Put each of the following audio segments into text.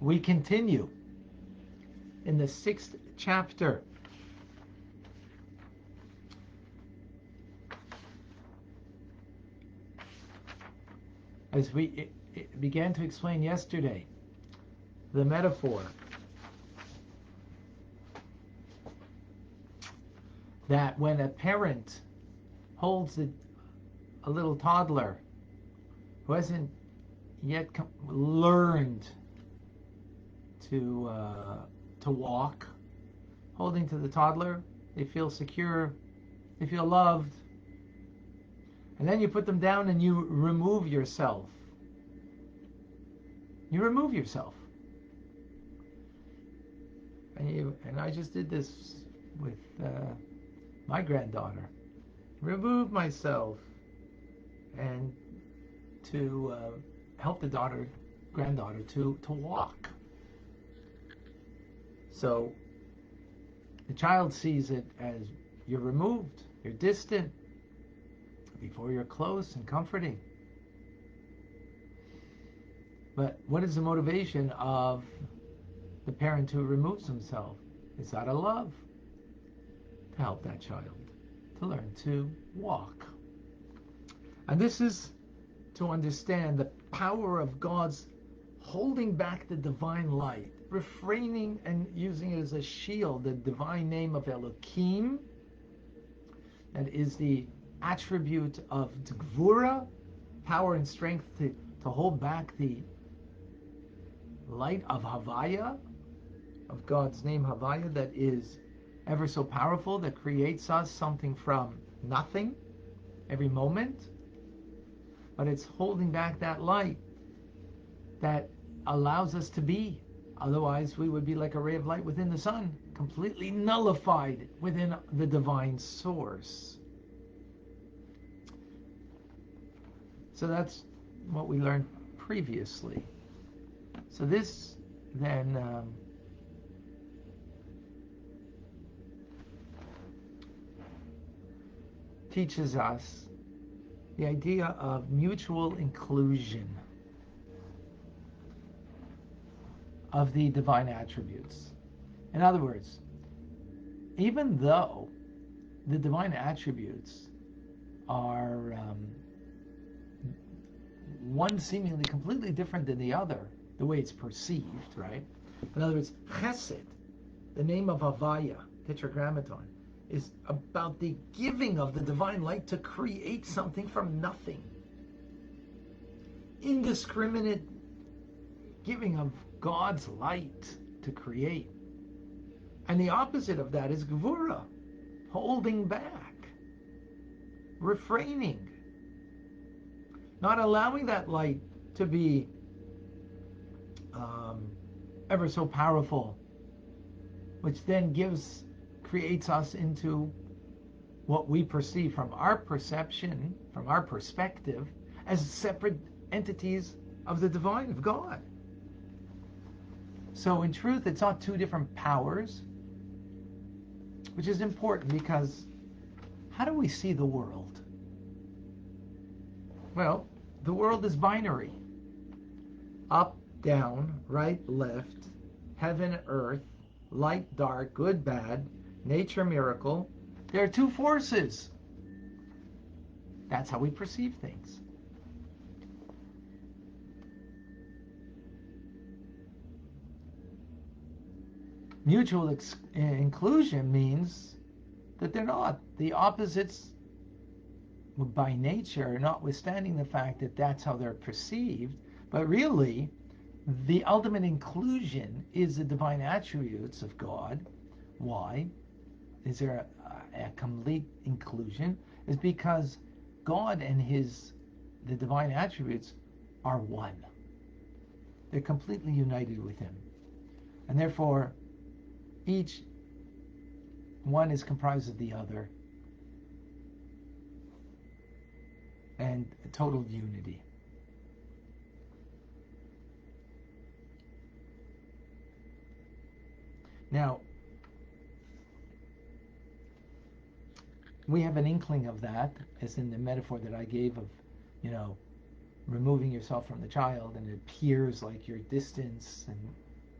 we continue in the 6th chapter. As we began to explain yesterday, the metaphor that when a parent holds a little toddler who hasn't yet learned to walk, holding to the toddler, they feel secure, they feel loved, and then you put them down and you remove yourself. You remove yourself. And I just did this with my granddaughter. Remove myself and to help the granddaughter to walk. So the child sees it as you're removed, you're distant, before you're close and comforting. But what is the motivation of the parent who removes himself? It's out of love, to help that child to learn to walk. And this is to understand the power of God's holding back the divine light, refraining and using it as a shield, the divine name of Elohim, that is the attribute of Gvura, power and strength to hold back the light of Havaya, of God's name Havaya, that is ever so powerful, that creates us something from nothing every moment. But it's holding back that light that allows us to be. Otherwise, we would be like a ray of light within the sun, completely nullified within the divine source. So that's what we learned previously. So this then teaches us the idea of mutual inclusion of the divine attributes. In other words, even though the divine attributes are one seemingly completely different than the other, the way it's perceived, right? In other words, Chesed, the name of Havaya, Tetragrammaton, is about the giving of the divine light to create something from nothing. Indiscriminate giving of God's light to create. And the opposite of that is Gvura, holding back, refraining, not allowing that light to be ever so powerful, which then creates us into what we perceive from our perception, from our perspective, as separate entities of the divine, of God. So in truth, it's not two different powers, which is important because how do we see the world? Well, the world is binary. Up, down, right, left, heaven, earth, light, dark, good, bad, nature, miracle. There are two forces. That's how we perceive things. Mutual inclusion means that they're not. The opposites by nature, notwithstanding the fact that that's how they're perceived, but really the ultimate inclusion is the divine attributes of God. Why is there a complete inclusion? Is because God and the divine attributes are one. They're completely united with him. And therefore, each one is comprised of the other. And total unity. Now, we have an inkling of that, as in the metaphor that I gave of, removing yourself from the child, and it appears like your distance, and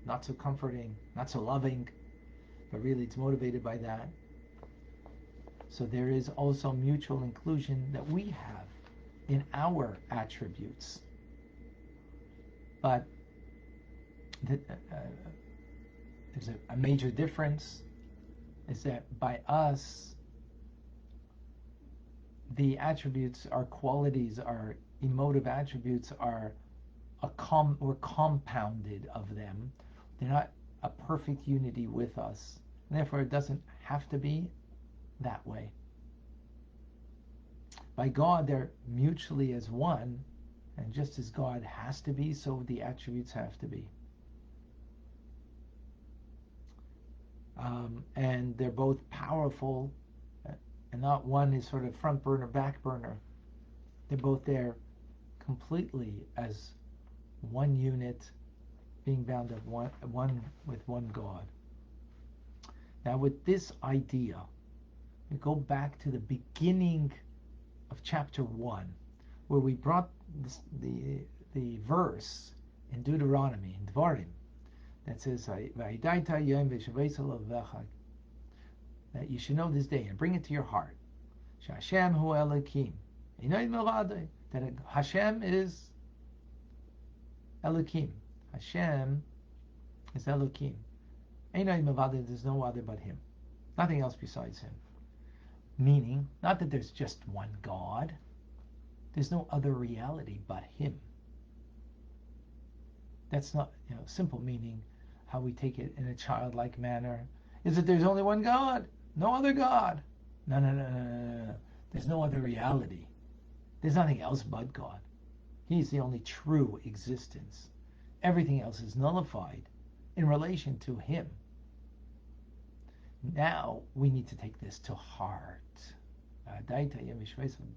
not so comforting, not so loving, but really it's motivated by that. So there is also mutual inclusion that we have in our attributes. But there's a major difference, is that by us, the attributes, our qualities, our emotive attributes we're compounded of them. They're not a perfect unity with us. And therefore it doesn't have to be that way. By God, they're mutually as one, and just as God has to be, so the attributes have to be. And they're both powerful, and not one is sort of front burner, back burner. They're both there completely as one unit, being bound of one with one God. Now, with this idea, we go back to the beginning of chapter 1, where we brought the verse in Deuteronomy, in Dvarim, that says, that you should know this day and bring it to your heart. Hashem hu Elokim. That Hashem is Elokim. Hashem is Elokim. There's no other but Him. Nothing else besides Him. Meaning, not that there's just one God. There's no other reality but Him. That's not, simple meaning, how we take it in a childlike manner, is that there's only one God, no other God. No. There's no other reality. There's nothing else but God. He's the only true existence. Everything else is nullified in relation to Him. Now we need to take this to heart.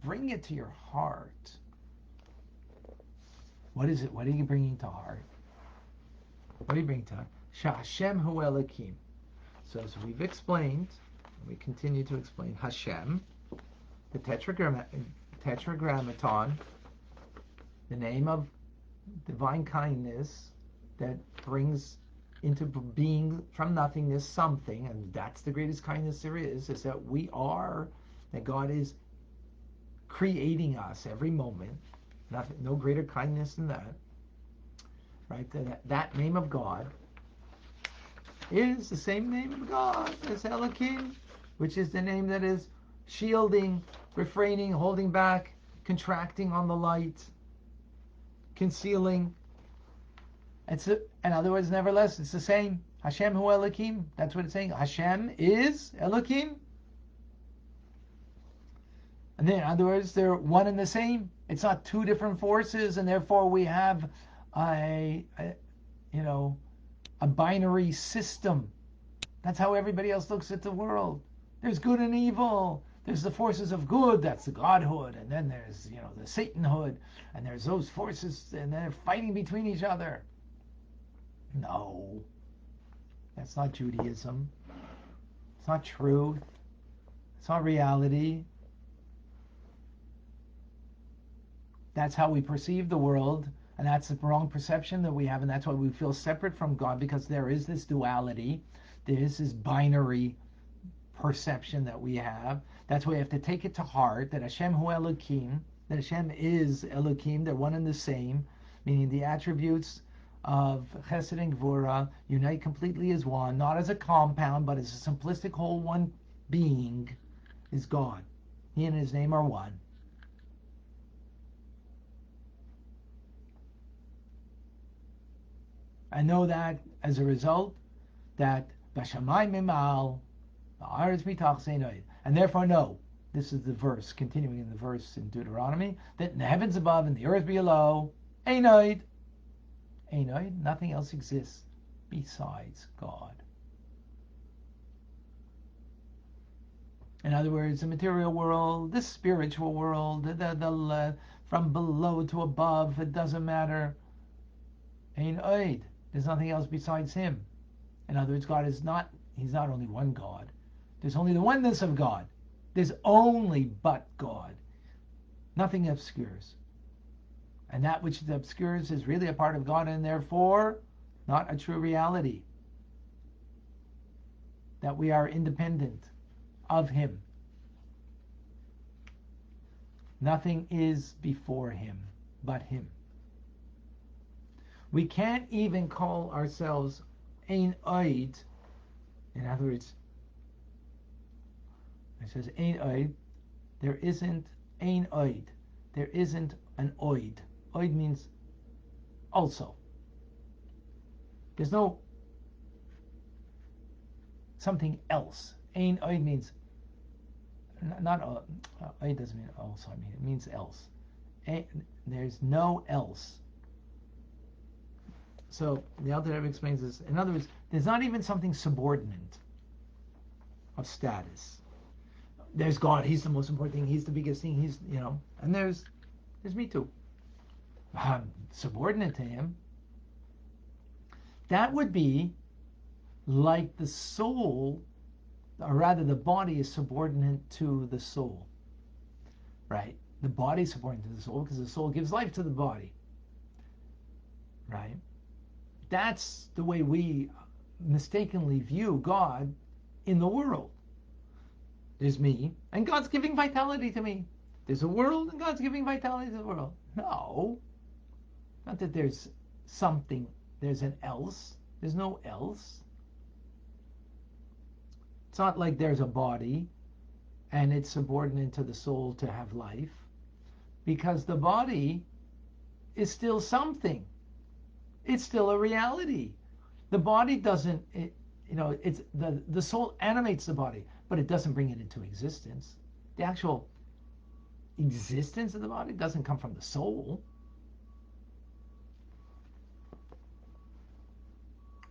Bring it to your heart. What is it? What are you bringing to heart? What are you bringing to heart? Hashem hu Elokim. So as we've explained, we continue to explain, Hashem, the tetragrammaton, the name of divine kindness that brings into being from nothingness something, and that's the greatest kindness there is that God is creating us every moment. No greater kindness than that. Right? That name of God is the same name of God as Elohim, which is the name that is shielding, refraining, holding back, contracting on the light, concealing. In other words, nevertheless, it's the same. Hashem hu Elohim. That's what it's saying. Hashem is Elohim. And then, in other words, they're one and the same. It's not two different forces, and therefore we have a binary system. That's how everybody else looks at the world. There's good and evil. There's the forces of good, that's the Godhood, and then there's the Satanhood, and there's those forces, and they're fighting between each other. No, that's not Judaism. It's not truth. It's not reality. That's how we perceive the world, and that's the wrong perception that we have, and that's why we feel separate from God, because there is this duality, there is this binary perception that we have. That's why we have to take it to heart, that Hashem hu Elokim, that Hashem is Elokim, they're one and the same, meaning the attributes of Chesed and Gvura unite completely as one, not as a compound, but as a simplistic whole one being is God. He and His name are one. I know that as a result, that Bashamai Mimal, and therefore know, this is the verse, continuing in the verse in Deuteronomy, that in the heavens above and the earth below, Einoid, nothing else exists besides God. In other words, the material world, the spiritual world, the from below to above, it doesn't matter. Einoid, there's nothing else besides Him. In other words, He's not only one God. There's only the oneness of God. There's only but God. Nothing obscures. And that which obscures is really a part of God, and therefore not a true reality. That we are independent of Him. Nothing is before Him but Him. We can't even call ourselves Ein Oid. In other words, it says Ein Oid. There isn't Ein Oid. There isn't an Oid. Oid means also. There's no something else. Ein Oid means not Oid doesn't mean also. I mean it means else. There's no else. So the Alter Rebbe explains this. In other words, there's not even something subordinate of status. There's God. He's the most important thing. He's the biggest thing. He's, and there's me too. I'm subordinate to Him. That would be like the soul, or rather the body is subordinate to the soul. Right? The body is subordinate to the soul because the soul gives life to the body. Right? That's the way we mistakenly view God in the world. There's me, and God's giving vitality to me. There's a world, and God's giving vitality to the world. No. Not that there's something, there's an else. There's no else. It's not like there's a body, and it's subordinate to the soul to have life, because the body is still something. It's still a reality. The body doesn't, it's the soul animates the body, but it doesn't bring it into existence. The actual existence of the body doesn't come from the soul.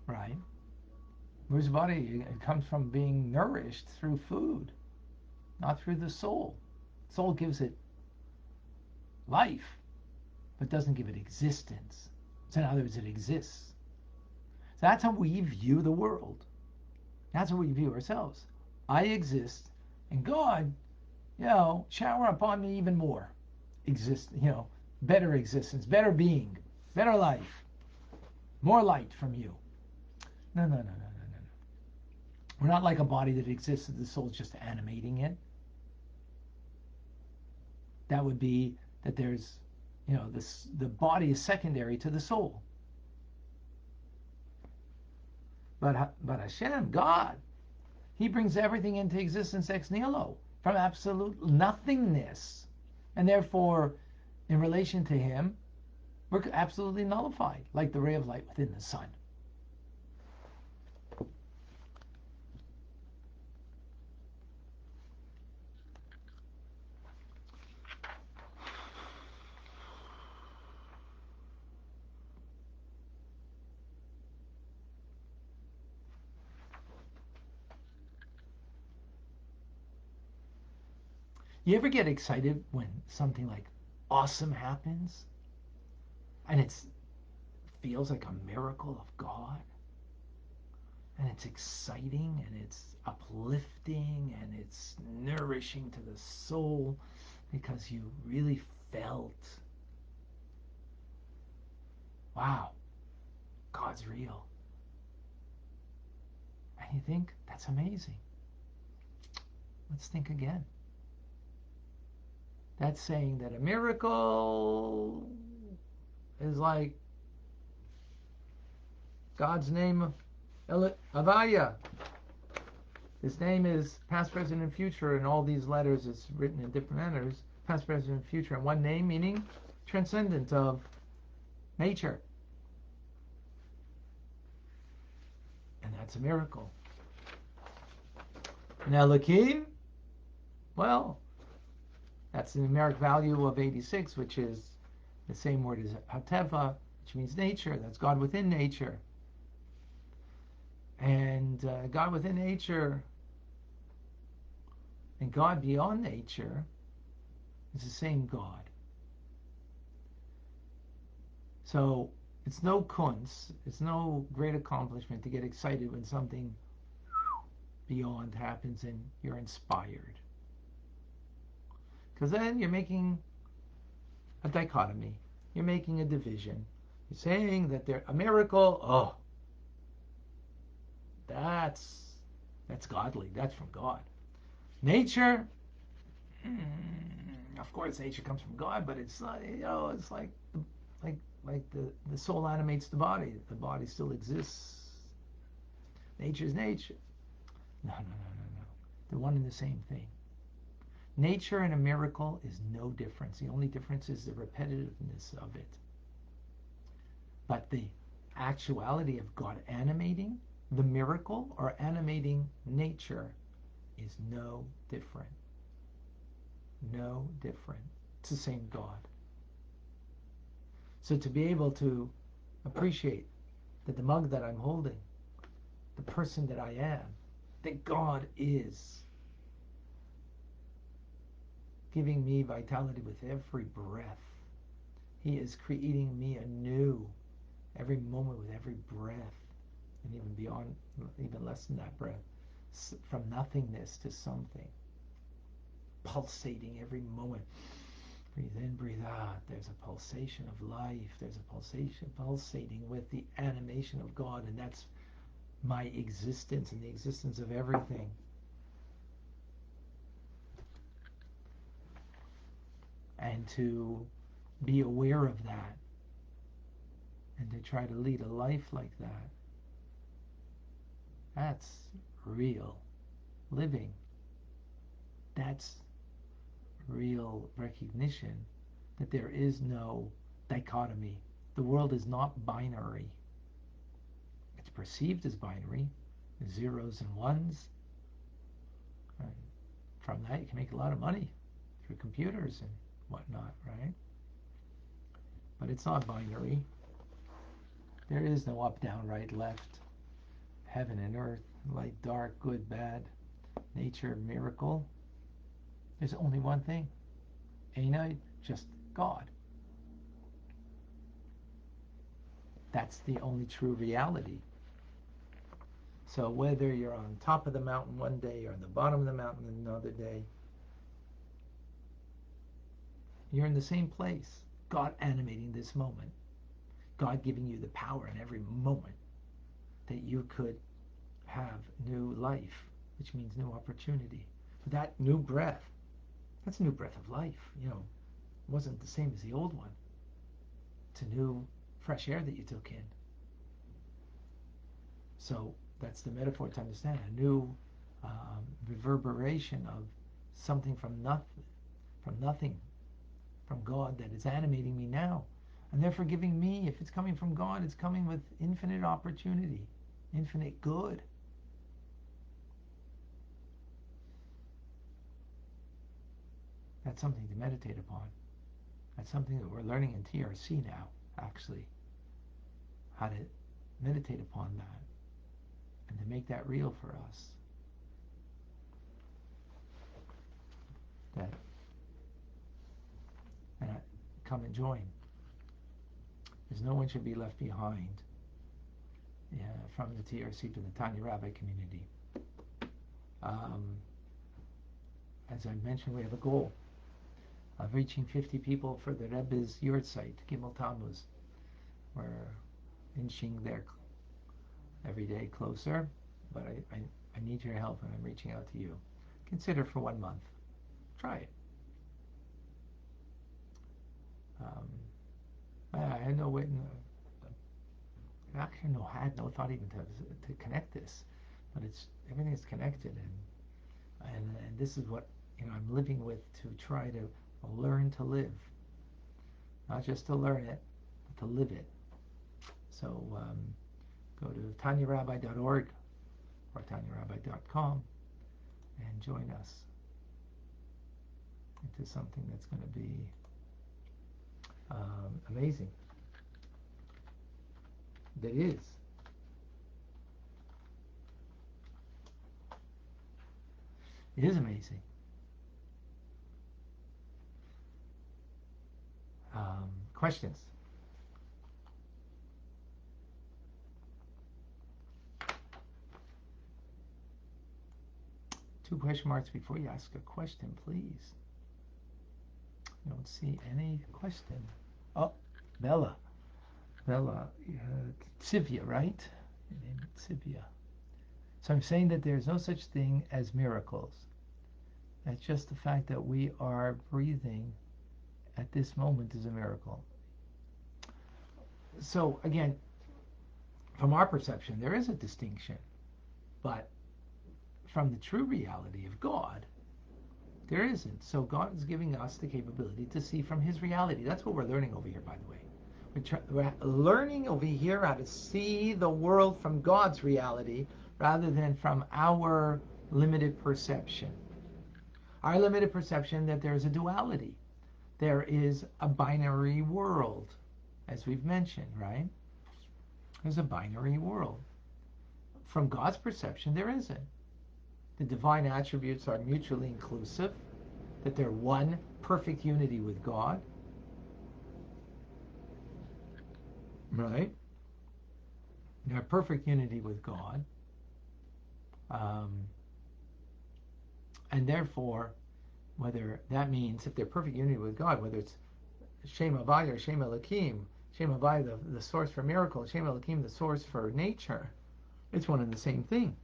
Right? Whereas the body, it comes from being nourished through food, not through the soul. Soul gives it life, but doesn't give it existence. So in other words, it exists. So that's how we view the world. That's how we view ourselves. I exist, and God, shower upon me even more. Better existence, better being, better life, more light from you. No. We're not like a body that exists and the soul's just animating it. That would be that there's, the body is secondary to the soul. But Hashem, God, He brings everything into existence ex nihilo, from absolute nothingness. And therefore, in relation to Him, we're absolutely nullified, like the ray of light within the sun. You ever get excited when something like awesome happens? And it feels like a miracle of God? And it's exciting and it's uplifting and it's nourishing to the soul because you really felt, wow, God's real. And you think, that's amazing. Let's think again. That's saying that a miracle is like God's name, Avaya. His name is past, present, and future, and all these letters is written in different manners. Past, present, and future, and one name meaning transcendent of nature. And that's a miracle. And Elohim, well, that's the numeric value of 86, which is the same word as Hateva, which means nature. That's God within nature. And God within nature and God beyond nature is the same God. So it's no kunz, it's no great accomplishment to get excited when something beyond happens and you're inspired. Because then you're making a dichotomy. You're making a division. You're saying that a miracle, That's godly. That's from God. Nature, of course, nature comes from God, but it's not. It's like the soul animates the body. The body still exists. Nature's nature. No. They're one and the same thing. Nature and a miracle is no difference. The only difference is the repetitiveness of it. But the actuality of God animating the miracle or animating nature is no different. No different. It's the same God. So to be able to appreciate that the mug that I'm holding, the person that I am, that God is giving me vitality with every breath. He is creating me anew every moment with every breath, and even beyond, even less than that breath, from nothingness to something, pulsating every moment. Breathe in, breathe out. There's a pulsation of life. There's a pulsation pulsating with the animation of God, and that's my existence and the existence of everything. And to be aware of that and to try to lead a life like that, that's real living. That's real recognition that there is no dichotomy. The world is not binary. It's perceived as binary, zeros and ones. And from that you can make a lot of money through computers and whatnot, right? But it's not binary. There is no up, down, right, left, heaven and earth, light, dark, good, bad, nature, miracle. There's only one thing. Ain't just God. That's the only true reality. So whether you're on top of the mountain one day or on the bottom of the mountain another day, you're in the same place. God animating this moment. God giving you the power in every moment that you could have new life, which means new opportunity. That new breath, that's a new breath of life. It wasn't the same as the old one. It's a new fresh air that you took in. So that's the metaphor to understand, a new reverberation of something from nothing, from God that is animating me now. And therefore giving me, if it's coming from God, it's coming with infinite opportunity, infinite good. That's something to meditate upon. That's something that we're learning in TRC now, actually. How to meditate upon that and to make that real for us. That, and come and join. Because no one should be left behind from the TRC to the Tanya Rabbi community. As I mentioned, we have a goal of reaching 50 people for the Rebbe's yurt site, Gimel Tammuz. We're inching there every day closer, but I need your help, and I'm reaching out to you. Consider for 1 month. Try it. I had no way, actually I had no thought even to connect this, but everything is connected, and this is what I'm living with, to try to learn to live, not just to learn it, but to live it. So go to tanyarabbi.org or tanyarabbi.com and join us into something that's going to be amazing. That is. It is amazing. Questions? Two question marks before you ask a question, please. I don't see any question. Oh, Bella, Tzivia, right? Your name is Tzivia. So I'm saying that there's no such thing as miracles. That's just the fact that we are breathing at this moment is a miracle. So again, from our perception, there is a distinction. But from the true reality of God, there isn't. So God is giving us the capability to see from His reality. That's what we're learning over here, by the way. We're learning over here how to see the world from God's reality rather than from our limited perception. Our limited perception that there's a duality. There is a binary world, as we've mentioned, right? There's a binary world. From God's perception, there isn't. The divine attributes are mutually inclusive, that they're one perfect unity with God, right? They're perfect unity with God. And therefore, whether that means, if they're perfect unity with God, whether it's Shem Havai or Shem Elohim, Shem Havai, the source for miracles, Shem Elohim, the source for nature, it's one and the same thing.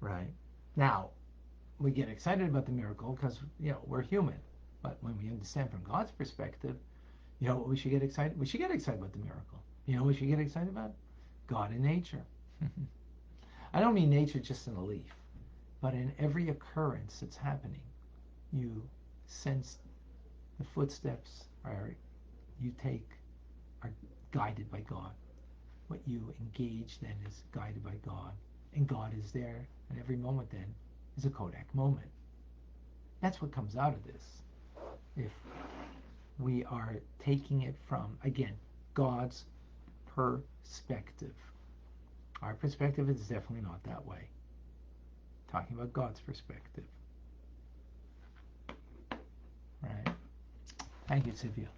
Right? Now, we get excited about the miracle because, we're human. But when we understand from God's perspective, what we should get excited? We should get excited about the miracle. What we should get excited about? God and nature. I don't mean nature just in a leaf, but in every occurrence that's happening, you sense the footsteps you take are guided by God. What you engage then is guided by God. And God is there, and every moment then is a Kodak moment. That's what comes out of this. If we are taking it from, again, God's perspective. Our perspective is definitely not that way. Talking about God's perspective. Right? Thank you, Sylvia.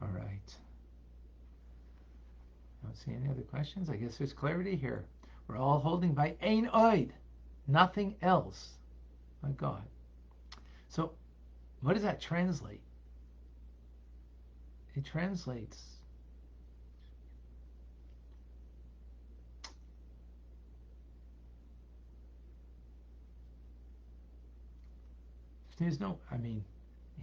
All right. Don't see any other questions. I guess there's clarity here. We're all holding by Ein Oid, nothing else but God. So, what does that translate? It translates there's no,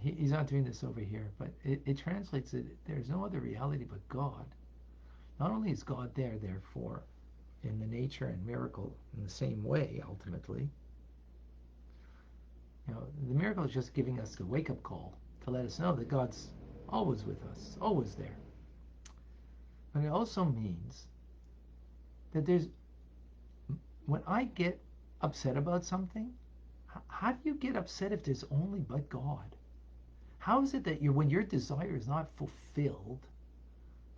he's not doing this over here, but it translates that there's no other reality but God. Not only is God there, therefore, in the nature and miracle in the same way, ultimately, the miracle is just giving us the wake-up call to let us know that God's always with us, always there. But it also means that when I get upset about something, how do you get upset if there's only but God? How is it that when your desire is not fulfilled,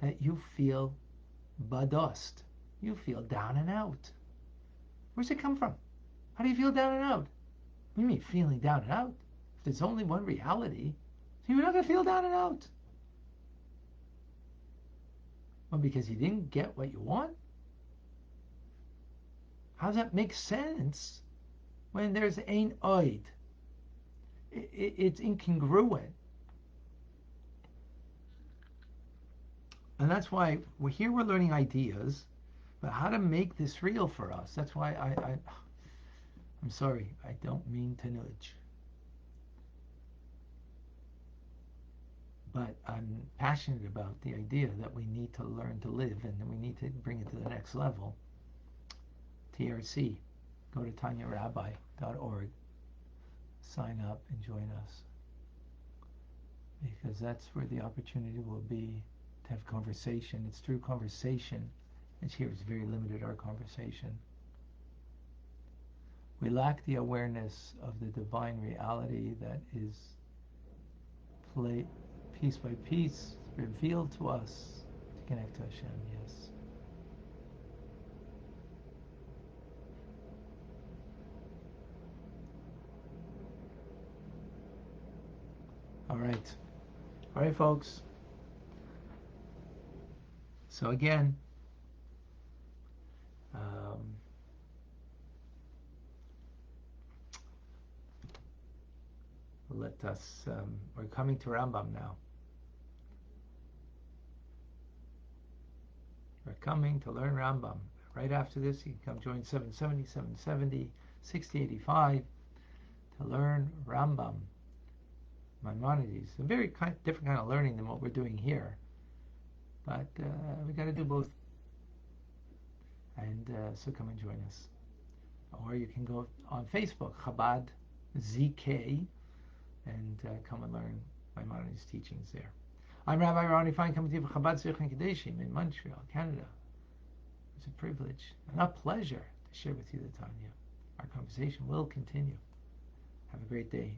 that you feel badust? You feel down and out. Where's it come from? How do you feel down and out? What do you mean feeling down and out? If there's only one reality, so you're not going to feel down and out. Well, because you didn't get what you want? How does that make sense when there's Ein Oid? It's incongruent. And that's why we're learning ideas, but how to make this real for us. That's why I'm sorry, I don't mean to nudge. But I'm passionate about the idea that we need to learn to live and we need to bring it to the next level. TRC, go to TanyaRabbi.org, sign up and join us. Because that's where the opportunity will be to have conversation. It's through conversation. And here it's very limited, our conversation. We lack the awareness of the divine reality that is piece by piece revealed to us to connect to Hashem, yes. All right, folks. So again, let us, we're coming to Rambam now. We're coming to learn Rambam. Right after this, you can come join 770, 770, 6085 to learn Rambam, Maimonides. A very different kind of learning than what we're doing here. But we got to do both. And so come and join us. Or you can go on Facebook, Chabad ZK, and come and learn Maimonides' teachings there. I'm Rabbi Ronnie Fine, coming to you from Chabad Tzich and Kadeshim in Montreal, Canada. It's a privilege and a pleasure to share with you the Tanya. Our conversation will continue. Have a great day.